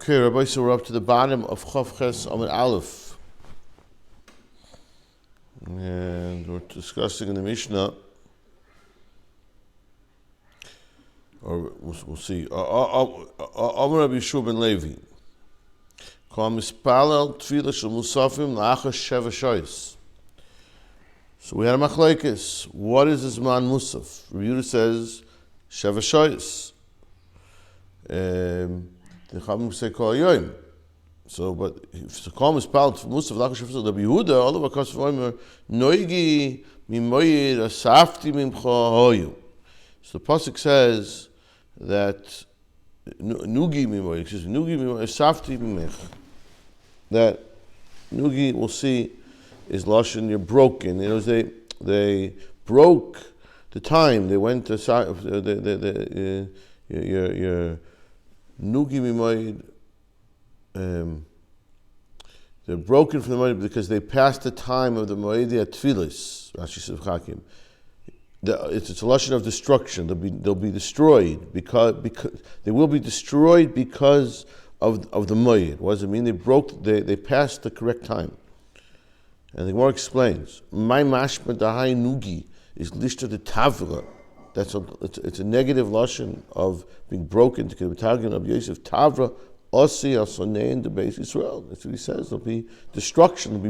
Okay, Rabbi, so we're up to the bottom of Chav Ches Amud Aleph. And we're discussing in the Mishnah, or we'll see. Amar Rabbi Yeshua ben Levi. Kol mispalel tefillah shel musafim la'achar sheva shoyos. So we had a machlekes. What is this man musaf? Rabbi Yehuda says sheva shoyos. The Chachamim say kol hayoim. So, but if the kol mispalel musaf la'achar sheva shoyos, Rabbi Yehuda all of us say noigi mimoyed asafti mimcha hoyu. So the pasuk says that nugi mimoyed, nugi mimoyed asafti mimech. That nugi, we'll see, is lashon, you're broken. You know, they broke the time. They went to your nugi mimoyed. They're broken from the moed because they passed the time of the moed tfilis. Rashi says Chakim. It's a lashon of destruction. They'll be destroyed because they will be destroyed because of the moed. What does it mean? They passed the correct time. And the Gemara explains, my mashma dahai nugi is lishta de tavra. It's a negative lashon of being broken. To the targum of Yosef tavra osi asonei in the base Israel. That's what he says. There'll be destruction. He'll be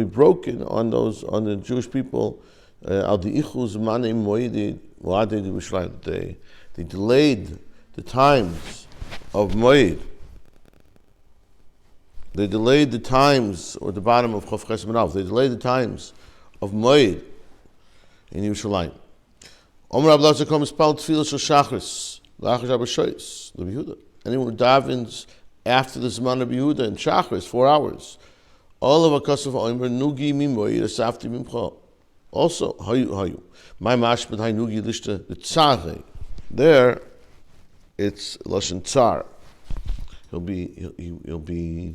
broken on the Jewish people. Al diichuz manei moedi v'adei Yerushalayim. They delayed the times of moed. They delayed the times, or the bottom of Chav Ches Amud. They delayed the times of moed in Yerushalayim. Omer Rav Lazar comes spelled tefillah shel shachris la'achar Shabbat shoyos. Rabbi Yehuda. Anyone who davens after the Zman of Yehuda in shachris 4 hours. All of a kasav omer nugi mimoyed asafti mimcha. Also hayu. My mashmat hay nugi lishta the tzare. There, it's lashon tzar. He'll be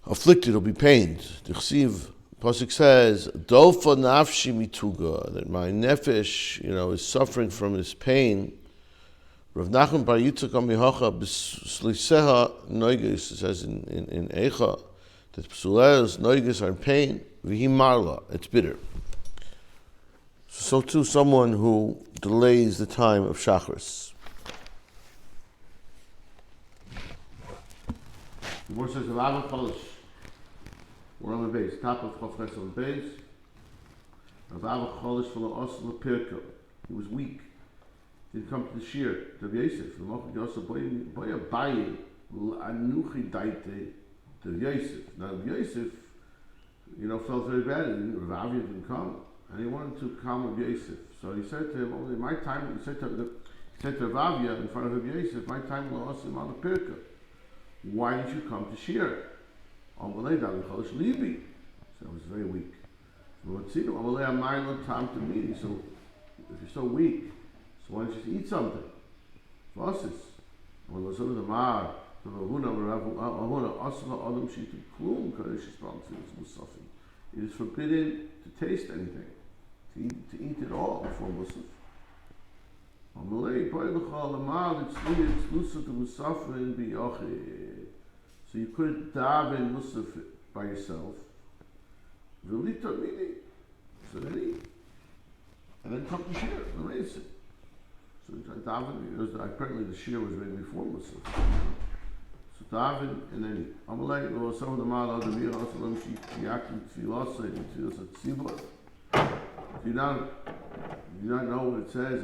afflicted, he'll be pained. The Chsiv pasuk says, "Dolfa nafshi mituga," that my nefesh, is suffering from his pain. Rav Nachman bar Yitzchak Amihacha b'sliseha noiges, it says in Eicha that psule's noiges are in pain. V'hi marla, it's bitter. So too, someone who delays the time of shachris. The word says, Rav Cholish. We're on the base, top of Chav Ches on the base. Rav Cholish for the Osla Pirko. He was weak. He didn't come to the shiur. To Yosef. The Mochad Yosef, Boya Baye, Anuchi Daite, to Yosef. Now, Yosef, felt very bad. Rav didn't come. And he wanted to calm Yosef. So he said to him, only my time, he said to Ravia in front of Yosef, my time will also on the Pirka. Why didn't you come to shiur? So it was very weak. So if you're so weak, so why don't you just eat something? It is forbidden to taste anything, to eat it all before Musaf. So you couldn't daven Musaf by yourself. So then eat. And then come to shiur and raise it. So apparently the shiur was made before Musaf. So daven and then eat. Some of the mal if you not know what it says,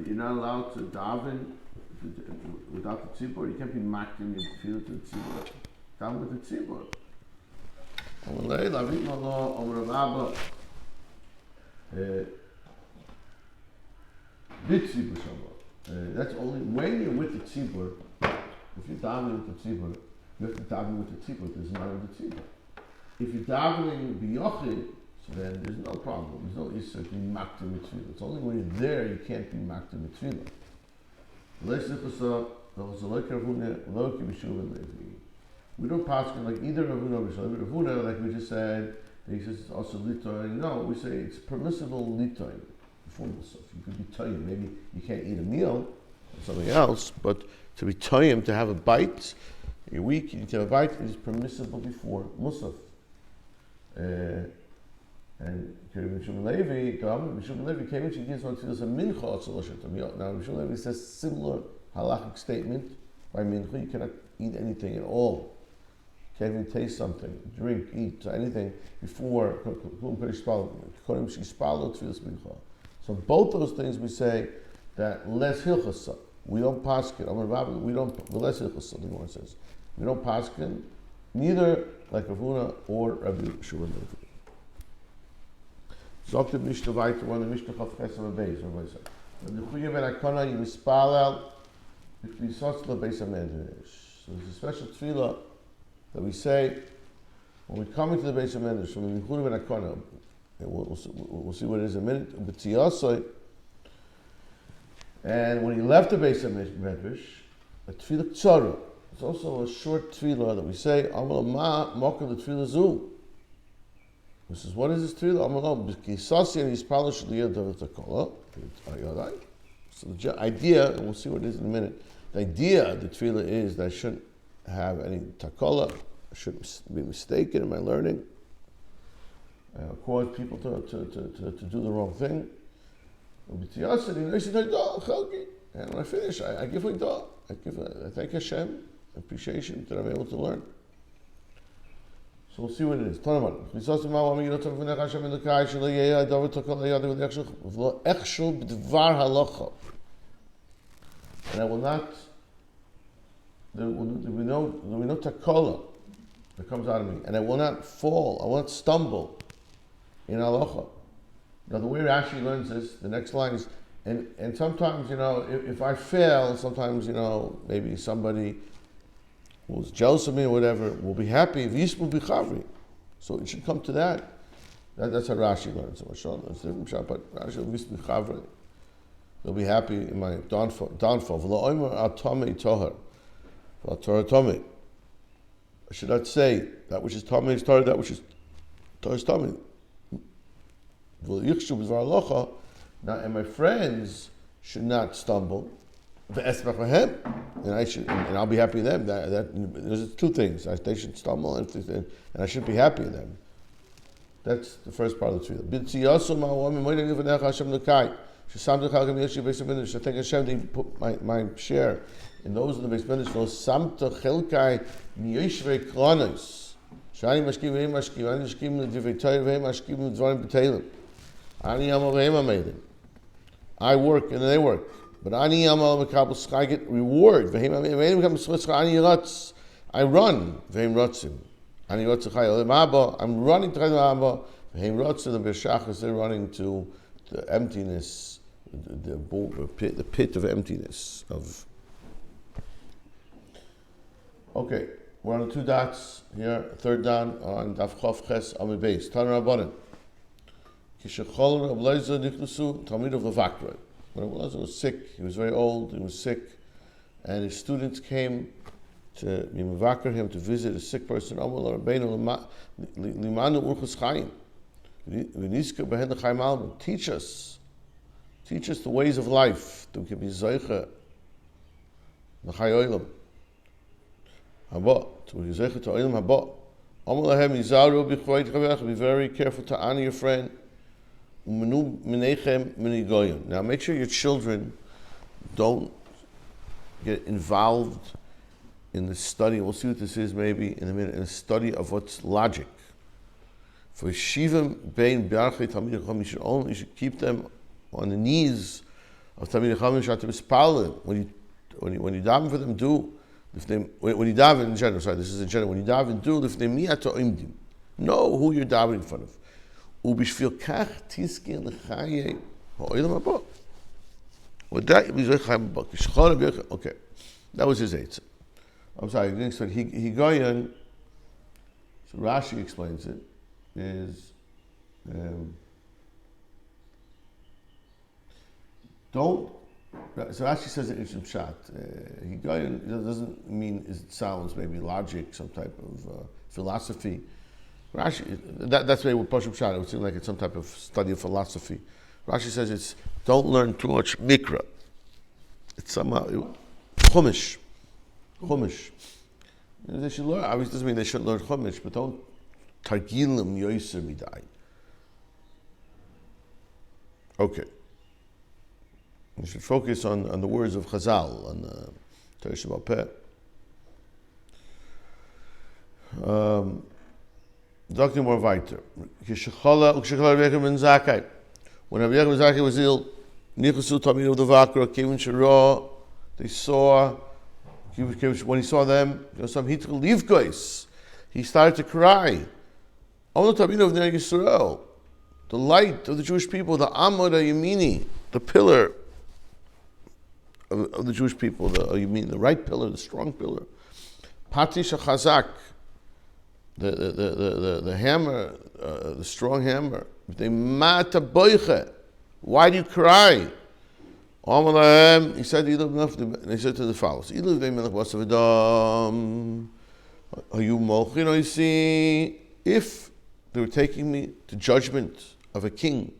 you're not allowed to daven without the tzibur. You can't be makdim your tefillah to the tzibur. Daven with the tzibur. That's only when you're with the tzibur. If you're davening with the tzibur, you have to daven with the tzibur. There's not with the tzibur. If you're davening b'yochid, so then there's no problem. There's no issue of being makdim mitzvah. It's only when you're there you can't be makdim mitzvah. We don't pass like either Ravuna or Ravuna, like we just said, he says it's also litoy. No, we say it's permissible litoy before Musaf. You could be toying. Maybe you can't eat a meal or something else, but To be toyim, to have a bite, you're weak, you need to have a bite, it is permissible before Musaf. And Mishum Levi came in, she gives one to us a mincha also. Now Mishum Levi says similar halachic statement by mincha, you cannot eat anything at all. Can't even taste something, drink, eat, anything before so both those things we say that less hilchasa. We don't paskin. We don't less hilchasa, the Gemara says. We don't paskin, neither like Rav Huna or Rabbi Shimon Levi. Zogt the Mishnah weiter, one the Mishnah Chav Chesam Beis, Rabbi said. The Chuyev ben Akona, you mispalel, if we sotz the Beis Medrash. So there's a special tefillah that we say when we come into the Beis Medrash from the Chuyev ben Akona. We'll see what it is in a minute. And when he left the Beis Medrash, a tefillah tzara. It's also a short tefillah that we say, Amal ma mokam the tefillah zu. He says, what is this tefillah? Amal b'kisasi and yispala shliyah davatakola. So the idea, and we'll see what it is in a minute, the idea of the tefillah is that I shouldn't have any takola, I shouldn't be mistaken in my learning, cause people to do the wrong thing. And when I finish, I give a I thank Hashem, appreciation that I'm able to learn. So we'll see what it is. And I will not, there will be no takola that comes out of me. And I will not fall, I will not stumble in halacha. Now the way Rashi learns this, the next line is, and sometimes, if I fail, sometimes, maybe somebody who's jealous of me or whatever will be happy if Yisbu be chavri. So it should come to that. That's how Rashi learns. It's different shot, but Rashi will be chavri. They'll be happy in my downfall. I should not say that which is Tomei is Torah, that which is Torah is Tomei. Now, and my friends should not stumble. And I'll be happy with them. There's two things. They should stumble, and I should be happy with them. That's the first part of the tefillah. I thank Hashem that He put my share in those in the Beis Medrash. Samta chelkai miyishvei klonos. Shani mashkim v'hem mashkim. Ani mashkim l'divrei Torah v'hem mashkim l'dvarim b'teilim. Ani yamal v'hem amedim. I work and they work. But ani yamal v'kabel schai, I get reward. V'hem amedim v'kabel schai ani yratz. I run. V'hem ratzim. Ani ratzim chai olim haba. I'm running to Chayim haba. V'hem ratzim the b'shachas. They're running to the emptiness, the pit of emptiness. Okay, we're on the two dots here, third down on Daf Chof Ches Amud Beis. Tana Rabbanan. Kishachol Rav Leizer Nichnusu Talmid of Levakra. When Rav Leizer was sick, he was very old, he was sick, and his students came to Mivakar him to visit a sick person. Amar Rabbeinu Limanu Urchus Chaim. Teach us the ways of life. That we can be Zeicha, the Chayolim. To be Zeicha to Oilam Haba. Amalahem Izaru B'Chvayit Chavech. Be very careful to honor your friend. Umenu Minechem Minigoyim. Now make sure your children don't get involved in the study. We'll see what this is maybe in a minute. In the study of what's logic. For Shivim Bein B'Archei Talmidei Chacham, you should keep them on the knees of Talmidei Chacham. Shatim Spalin. When you daven for them, do when you daven in general. Sorry, this is in general. When you daven, do lifnei mi'ata imdim. Know who you're davening in front of. Ubishvil kach tiski l'chayei ha'olam haba. Okay, that was his eitzah. I'm sorry, I didn't explain. Higoyan. So Rashi explains it. Is don't. So Rashi says it in Pshat. Higayon doesn't mean it sounds maybe logic, some type of philosophy. Rashi, that's maybe with Pashut Pshat. It would seem like it's some type of study of philosophy. Rashi says it's don't learn too much mikra. It's somehow chumash. Chumash. They should learn. Obviously, doesn't mean they shouldn't learn Chumash, but don't targilim yoiser midai. Okay. We should focus on the words of Chazal, on Torah Sheba'al Peh. Dr. more weiter. When Rabbi Yochanan ben Zakkai was ill, Nichasu Tamid of the Vakra, Kevin Shara, they saw, when he saw them, he started to cry. All the Tamid of Ner Yisrael, the light of the Jewish people, the Amud HaYomi, the pillar of the Jewish people, the right pillar, the strong pillar. Patish HaChazak, the hammer, the strong hammer. They mata boiche. Why do you cry? He said, he said to the followers, if they were taking me to judgment of a king,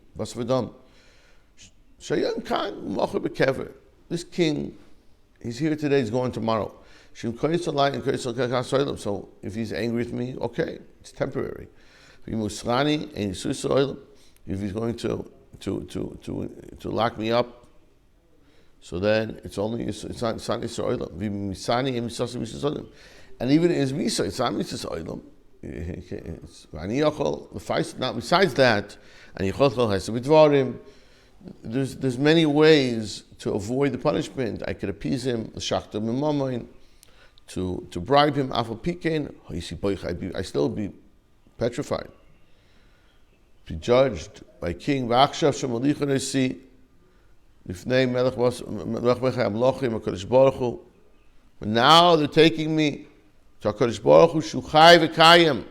this king, he's here today, he's going tomorrow. So if he's angry with me, okay, it's temporary. If he's going to lock me up, so then it's not Yisrael. And even in his Misa, it's not Yisrael. Besides that, and there's many ways to avoid the punishment. I could appease him, to bribe him, I still be petrified. Be judged by King. But now they're taking me to HaKadosh Baruch Hu, Shuchai v'Kayim,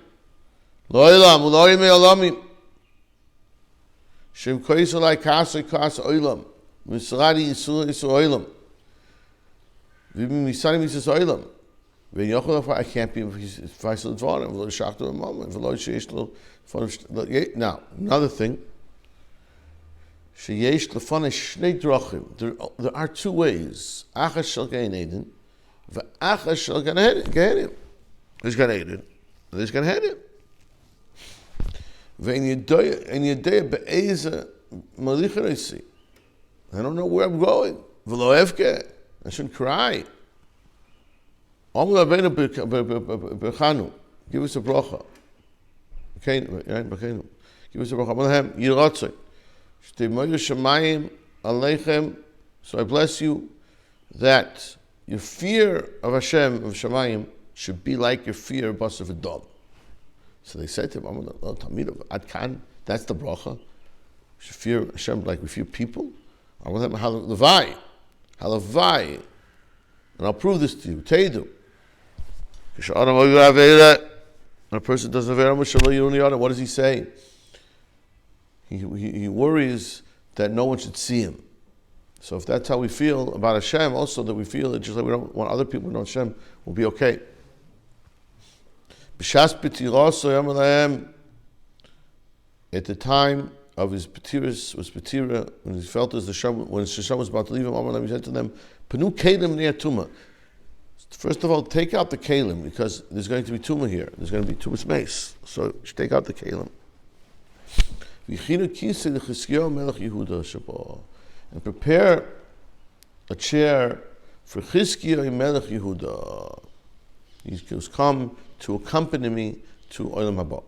Lo'olam, U'lo'im Me'olamim, Shem Koyis Olai Kas Olam, Misradi Yisur Olam, V'im Misani Mises Olam, I can't be Faisal Dvarim, V'lo Shachtu V'mom, V'lo Sheyesh Lo. Now, another thing, Sheyesh Lefana Shnei Drachim. There are two ways. Achas Shel Gan Eden, V'achas Shel Gan Eden. There's Gan Eden, there's Gan Eden. V'en Yedei Be'eza Malicha Reisi. I don't know where I'm going. V'lo Evke. I shouldn't cry. Give us a bracha. Give us a bracha. So I bless you that your fear of Hashem, of Shamayim, should be like your fear of Basar V'Dam. So they said to him, that's the bracha. We should fear Hashem like we fear people. Halavai. And I'll prove this to you. Teidu. When a person does Avera, what does he say? He worries that no one should see him. So if that's how we feel about Hashem, also that we feel that just like we don't want other people to know Hashem, we'll be okay. At the time of his Petiras, was Petira, when he felt as when Hashem was about to leave him, he said to them, Panu Kelim Nia Tuma. First of all, take out the kalim, because there's going to be tumah here. There's going to be tumah mace. So you should take out the kalim. And prepare a chair for Chizkiyahu Melech Yehuda. He has come to accompany me to Olam Haba.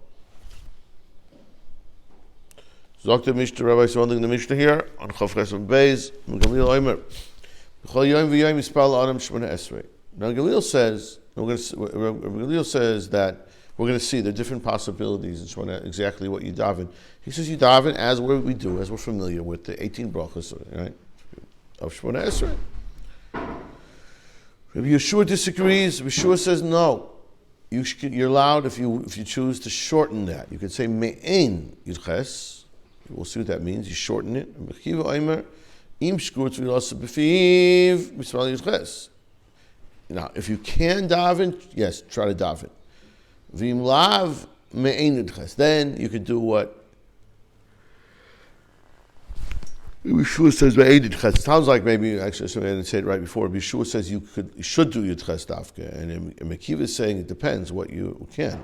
Dr. Mishnah, Rabbi surrounding the Mishnah here on Chav Chesed Beis, Gamliel Omer. B'chol yom v'yom yispal Adam Shmona Esrei. Now Gamliel says that we're going to see the different possibilities in Shmona, exactly what you daven. He says you daven as we do, as we're familiar with the 18 brachos, right, of Shmona Esrei. Rabbi Yeshua disagrees. Rabbi Yeshua says no. You're allowed if you choose to shorten that. You could say me'ein yudches. We'll see what that means. You shorten it. Now, if you can daven, yes, try to daven. V'im lav me'ein yudches. Then you could do what Yeshua says it sounds like maybe actually somebody didn't say it right before. Yeshua says you should do Yudches Dafka, and Mekiva is saying it depends what you can.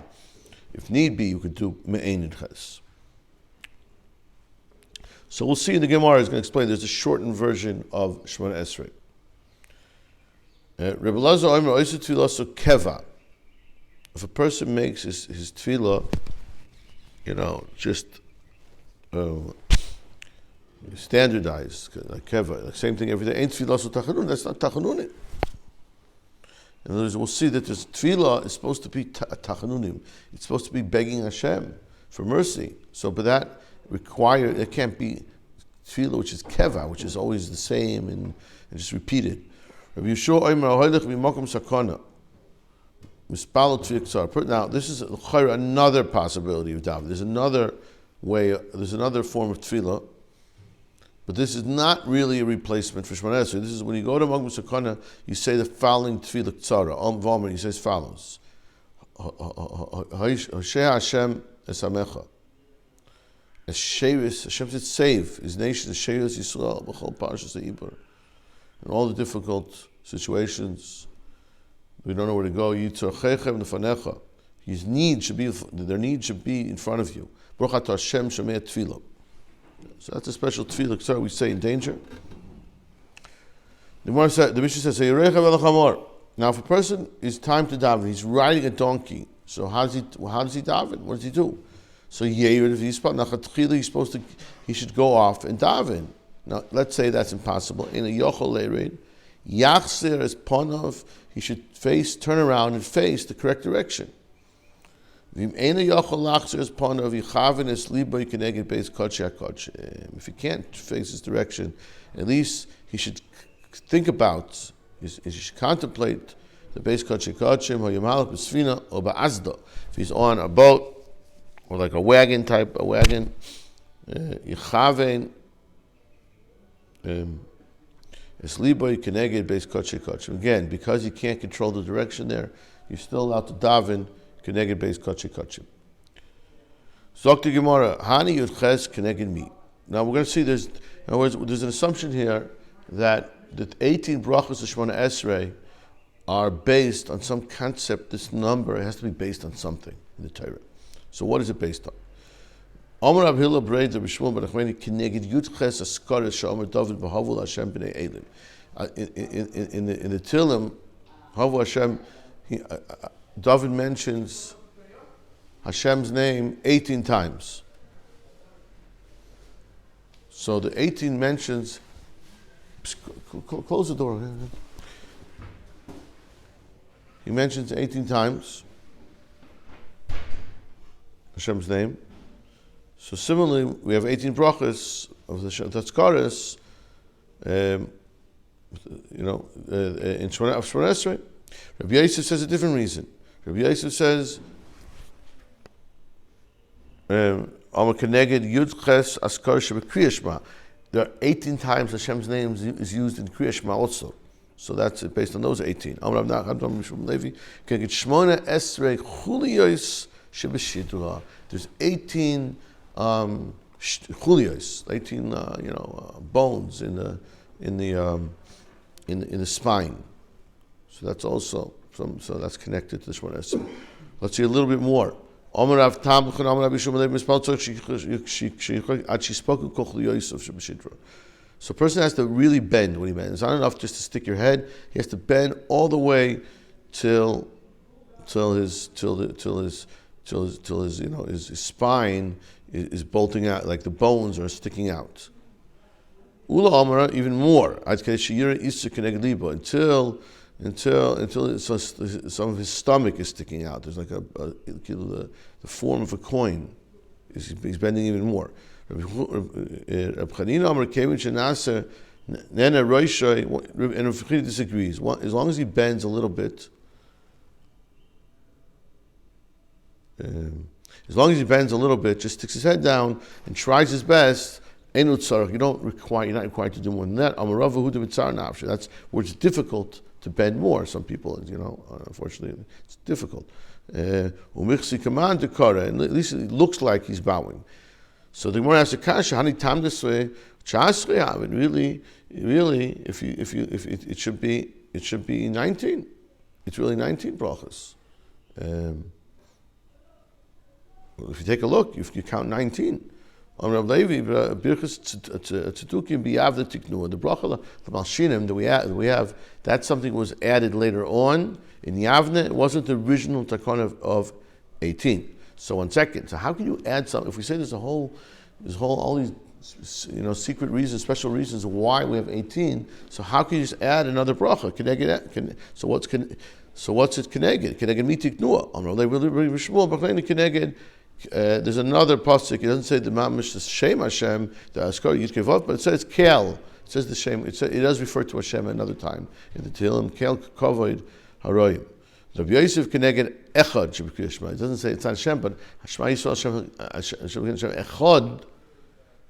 If need be, you could do Me'ein Yudches. So we'll see in the Gemara is going to explain. There's a shortened version of Shemona Esrei. Rebbe Lazar Omer Oisei Tefillah so Keva. If a person makes his tefillah, just standardized, like Keva, like same thing every day. Ain't tefillah so tachanun. That's not tachanunim. In other words, we'll see that this tefillah is supposed to be tachanunim. It's supposed to be begging Hashem for mercy. So, but that it can't be tefillah which is keva, which is always the same and just repeated. Rabbi Yeshua Omer Hoylech B'Makom Sakana Mispalo Tefillah. Now, this is another possibility of davening. There's another way. There's another form of tefillah, but this is not really a replacement for Shemona Esrei. This is when you go to Makom Sakana, you say the following tefillah tzara. V'Omer, he says follows: Hoshea Hashem esamecha. As Shevis, Hashem said, save his nation, as Shevis Yisrael, b'chol parshas ha'ibur. In all the difficult situations, we don't know where to go. Yitzorchechem nefanecha. Their need should be in front of you. Baruch atah Hashem shomei tefillah. So that's a special tefillah. So we say in danger. The Mishnah says, now, if a person is time to daven, he's riding a donkey. So how does he daven? What does he do? So if he's supposed to, he should go off and daven. Now let's say that's impossible. In a yochel leirid, yachzir as ponov, he should turn around and face the correct direction. If he can't face his direction, at least he should think about, he should contemplate the base kodshei kodshim, or ba'azda. If he's on a boat, or like a wagon, Yichaven, Esliboy Keneged Beis Kodshei Kodshim. Again, because you can't control the direction there, you're still allowed to daven Keneged Beis Kodshei Kodshim. Zok the Gemara, Hani Yudches Keneged Mi. Now we're going to see there's an assumption here that the 18 brachos of Shemona Esrei are based on some concept. This number has to be based on something in the Torah. So what is it based on? Amar Rav Hillel Breid Rav Shmuel ben Achmeni Keneged Yudches Askaris Shomer David B'Havul Hashem B'nei Elim. In the Tillim, Havul Hashem, David mentions Hashem's name 18 times. So the 18 mentions. Close the door. He mentions 18 times Hashem's name. So similarly, we have 18 brachos of the Tatzkaris, in Shemona Esrei. Rabbi Yosef says a different reason. Rabbi Yosef says, there are 18 times Hashem's name is used in Kriya Shema also. So that's based on those 18. There's 18 chuliyos, 18 bones in the spine. So that's also so that's connected to the Shemona Esrei. Let's see a little bit more. So a person has to really bend when he bends. It's not enough just to stick your head. He has to bend all the way till his spine is bolting out, like the bones are sticking out. Ula Amara, even more. Until some of his stomach is sticking out. There's like the form of a coin. He's bending even more. And disagrees. As long as he bends a little bit, just sticks his head down and tries his best. You're not required to do more than that. That's where it's difficult to bend more. Some people, unfortunately, it's difficult. And at least it looks like he's bowing. So the Gemara asks a kasha, hani tam this way, chasre. I mean, really, if it should be 19. It's really 19 brachos. If you take a look, if you count 19. On Rav Levi, Birchas Tzedukim B'Yavda Tiknu, the bracha the Malshinim that we have, that's something that was added later on in Yavne. It wasn't the original takon of 18. So 1 second. So how can you add something? If we say there's all these secret reasons, special reasons why we have 18. So how can you just add another bracha? So what's it keneged? Keneged mitiknua. On Rav Levi Shmuel B'Chlein keneged. There's another pasuk. It doesn't say the mamish the Shem Hashem, the Askar Yitkevav, but it says Kel. It says the Shem. It does refer to Hashem another time in the Tehillim. Kel Kavod Haroyim. Rabbi Yosef Keneged Echad Shebekriya Shema. It doesn't say it's not Hashem, but Shema Yisrael Hashem Echad.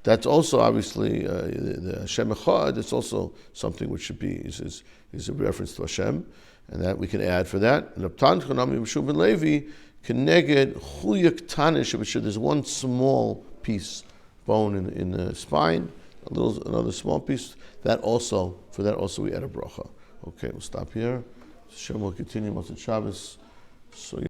That's also obviously the Hashem Echad. It's also something which should be is a reference to Hashem, and that we can add for that. And Rabtan Chanami Yeshua ben Levi. Keneged chuyak tanish, which there's one small piece bone in the spine, another small piece. For that also we add a bracha. Okay, we'll stop here. Hashem will continue Motzei Shabbos. So.